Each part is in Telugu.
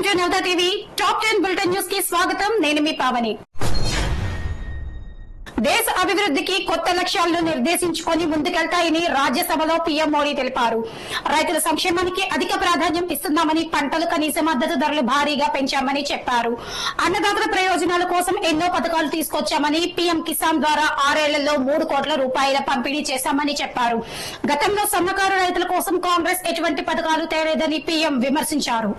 To Navata TV top 10 bulletin news కి స్వాగతం. నేను మీ పావని. దేశ అభివృద్ధికి కొత్త లక్ష్యాలను నిర్దేశించుకొని ముందుకెళ్తాయని రాజ్యసభలో పీఎం మోడీ తెలిపారు. రైతుల సంక్షేమానికి అధిక ప్రాధాన్యం ఇస్తున్నామని, పంటలు కనీస మద్దతు ధరలు భారీగా పెంచామని చెప్పారు. అన్నదాతల ప్రయోజనాల కోసం ఎన్నో పథకాలు తీసుకొచ్చామని, పీఎం కిసాన్ ద్వారా 6 ఏళ్లలో 3 కోట్ల రూపాయల పంపిణీ చేశామని చెప్పారు. గతంలో సన్నకారు రైతుల కోసం కాంగ్రెస్ ఎటువంటి పథకాలు తేలేదని పీఎం విమర్శించారు.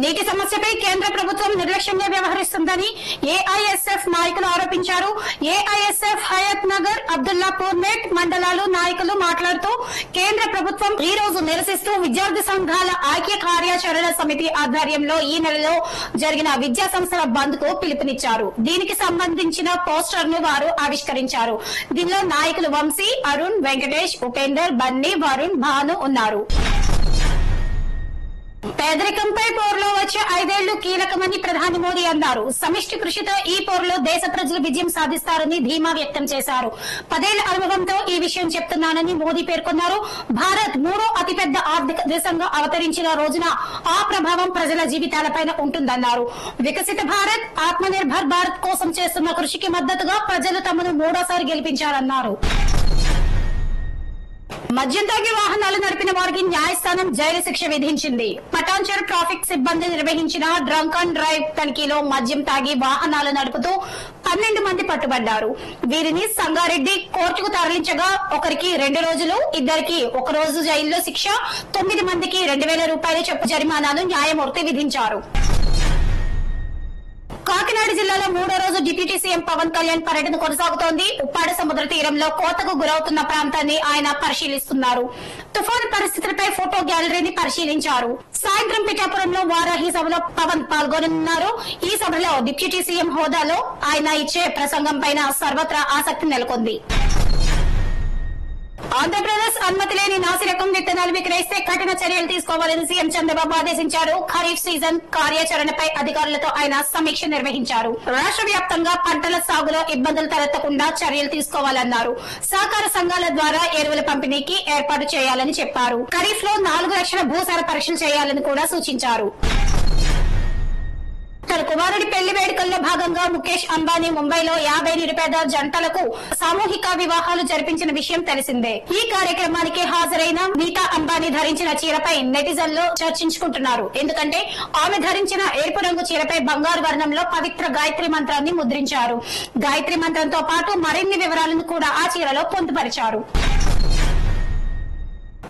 నీటి సమస్యపై కేంద్ర ప్రభుత్వం నిర్లక్ష్యంగా వ్యవహరిస్తుందని ఏఐఎస్ఎఫ్ నాయకులు ఆరోపించారు. ఏఐఎస్ఎఫ్ హయత్ నగర్, అబ్దుల్లాపూర్ మెట్ మండలాలు నాయకులు మాట్లాడుతూ కేంద్ర ప్రభుత్వం ఈ రోజు నిరసిస్తూ విద్యార్థి సంఘాల ఐక్య కార్యాచరణ సమితి ఆధ్వర్యంలో ఈ నెలలో జరిగిన విద్యా సంస్థల బంద్ కు పిలుపునిచ్చారు. దీనికి సంబంధించిన పోస్టర్ ను వారు ఆవిష్కరించారు. దీనిలో నాయకులు వంశీ, అరుణ్, వెంకటేష్, ఉపేందర్, బన్నీ, వరుణ్, భాను ఉన్నారు. పేదరికంపై పోరులో వచ్చే 5 ఏళ్లు కీలకమని ప్రధాని మోదీ అన్నారు. సమిష్టి కృషితో ఈ పోరులో దేశ ప్రజలు విజయం సాధిస్తారని ధీమా వ్యక్తం చేశారు. 10 ఏళ్ల అనుభవంతో ఈ విషయం చెప్తున్నానని మోదీ పేర్కొన్నారు. భారత్ 3వ అతిపెద్ద ఆర్థిక దేశంగా అవతరించిన రోజున ఆ ప్రభావం ప్రజల జీవితాలపై ఉంటుందన్నారు. వికసిత భారత్, ఆత్మ నిర్భర్ భారత్ కోసం చేస్తున్న కృషికి మద్దతుగా ప్రజలు తమను 3వసారి గెలిపించారన్నారు. మద్యం తాగి వాహనాలు నడిపిన వారికి న్యాయస్థానం జైలు శిక్ష విధించింది. పటాన్చెరు ట్రాఫిక్ సిబ్బంది నిర్వహించిన డ్రంక్ అండ్ డ్రైవ్ తనిఖీలో మద్యం తాగి వాహనాలు నడుపుతూ 12 మంది పట్టుబడ్డారు. వీరిని సంగారెడ్డి కోర్టుకు తరలించగా ఒకరికి 2 రోజులు, ఇద్దరికి 1 రోజు జైల్లో శిక్ష, 9 మందికి 2,000 రూపాయల చొప్పున జరిమానాను న్యాయమూర్తి విధించారు. కాకినాడ జిల్లాలో 3వ రోజు డిప్యూటీ సీఎం పవన్ కళ్యాణ్ పర్యటన కొనసాగుతోంది. ఉప్పాడ సముద్ర తీరంలో కోతకు గురవుతున్న ప్రాంతాన్ని ఆయన పరిశీలిస్తున్నారు. తుఫాను పరిస్థితులపై ఫోటో గ్యాలరీని పరిశీలించారు. సాయంత్రం పిఠాపురంలో వారాహి సభలో పవన్ పాల్గొననున్నారు. ఈ సభలో డిప్యూటీ సీఎం హోదాలో ఆయన ఇచ్చే ప్రసంగంపై సర్వత్రా ఆసక్తి నెలకొంది. ఆంధ్రప్రదేశ్ అనుమతి లేని నాసిరకం విత్తనాలు విక్రయిస్తే కఠిన చర్యలు తీసుకోవాలని సీఎం చంద్రబాబు ఆదేశించారు. ఖరీఫ్ సీజన్ కార్యాచరణపై అధికారులతో ఆయన సమీక్ష నిర్వహించారు. రాష్ట్ర వ్యాప్తంగా పంటల సాగులో ఇబ్బందులు తలెత్తకుండా చర్యలు తీసుకోవాలన్నారు. సహకార సంఘాల ద్వారా ఎరువుల పంపిణీకి ఏర్పాటు చేయాలని చెప్పారు. ఖరీఫ్ లో 4 లక్షల భూసార పరీక్షలు చేయాలని కూడా సూచించారు. తన కుమారుడి పెళ్లి వేడుకల్లో భాగంగా ముఖేష్ అంబానీ ముంబైలో 50 నిరుపేద జంటలకు సామూహిక వివాహాలు జరిపించిన విషయం తెలిసిందే. ఈ కార్యక్రమానికి హాజరైన నీతా అంబానీ ధరించిన చీరపై నెటిజన్లు చర్చించుకుంటున్నారు. ఎందుకంటే ఆమె ధరించిన ఎరుపు రంగు చీరపై బంగారు వర్ణంలో పవిత్ర గాయత్రి మంత్రాన్ని ముద్రించారు. గాయత్రి మంత్రంతో పాటు మరిన్ని వివరాలను కూడా ఆ చీరలో పొందుపరిచారు.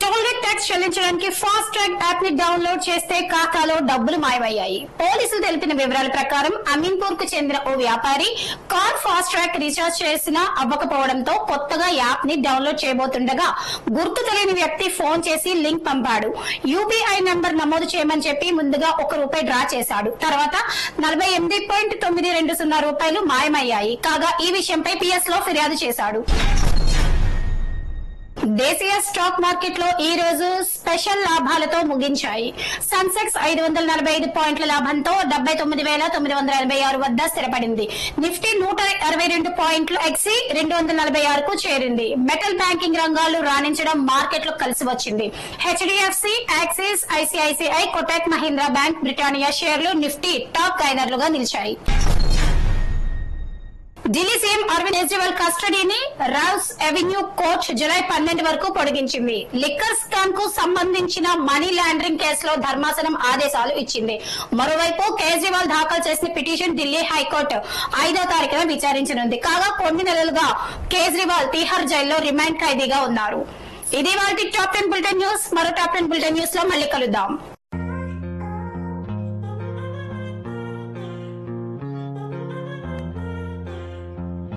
టోల్గేట్ ట్యాక్స్ చెల్లించడానికి ఫాస్ట్ ట్రాక్ యాప్ ని డౌన్లోడ్ చేస్తే ఖాతాలో డబ్బులు మాయమయ్యాయి. పోలీసులు తెలిపిన వివరాల ప్రకారం అమీన్పూర్ కు చెందిన ఓ వ్యాపారి కార్ ఫాస్ట్ ట్రాక్ రీఛార్జ్ చేసినా అవ్వకపోవడంతో కొత్తగా యాప్ ని డౌన్లోడ్ చేయబోతుండగా గుర్తు తెలియని వ్యక్తి ఫోన్ చేసి లింక్ పంపాడు. యూపీఐ నంబర్ నమోదు చేయమని చెప్పి ముందుగా ₹1 డ్రా చేశాడు. తర్వాత 48.920 రూపాయలు మాయమయ్యాయి. కాగా ఈ విషయంపై పిఎస్ లో ఫిర్యాదు చేశాడు. దేశీయ స్టాక్ మార్కెట్ లో ఈ రోజు స్పెషల్ లాభాలతో ముగించాయి. సెన్సెక్స్ 545 పాయింట్ల లాభంతో 79,986 వద్ద స్థిరపడింది. నిఫ్టీ 162 పాయింట్లు ఎక్సి 246 కు చేరింది. మెటల్ బ్యాంకింగ్ రంగాలు రాణించడం మార్కెట్ లో కలిసి వచ్చింది. HDFC, Axis, ICICI, Kotak Mahindra bank, Britannia షేర్లు నిఫ్టీ టాప్ గైనర్లుగా నిలిచాయి. ఢిల్లీ సీఎం అరవింద్ కేజ్రీవాల్ కస్టడీని రౌస్ అవెన్యూ కోర్ట్ జులై 12 వరకు పొడిగించింది. లిక్కర్ స్కామ్ కు సంబంధించిన మనీ లాండరింగ్ కేసులో ధర్మాసనం ఆదేశాలు ఇచ్చింది. మరోవైపు కేజ్రీవాల్ దాఖలు చేసిన పిటిషన్ ఢిల్లీ హైకోర్టు 5వ తారీఖున విచారించనుంది. కాగా కొన్ని నెలలుగా కేజ్రీవాల్ తిహార్ జైల్లో రిమాండ్ ఖైదీగా ఉన్నారు. ఇది వాటి టాప్ 10 బులెటిన్ న్యూస్. మరో టాప్ 10 బులెటిన్ న్యూస్ లో మళ్ళీ కలుద్దాం.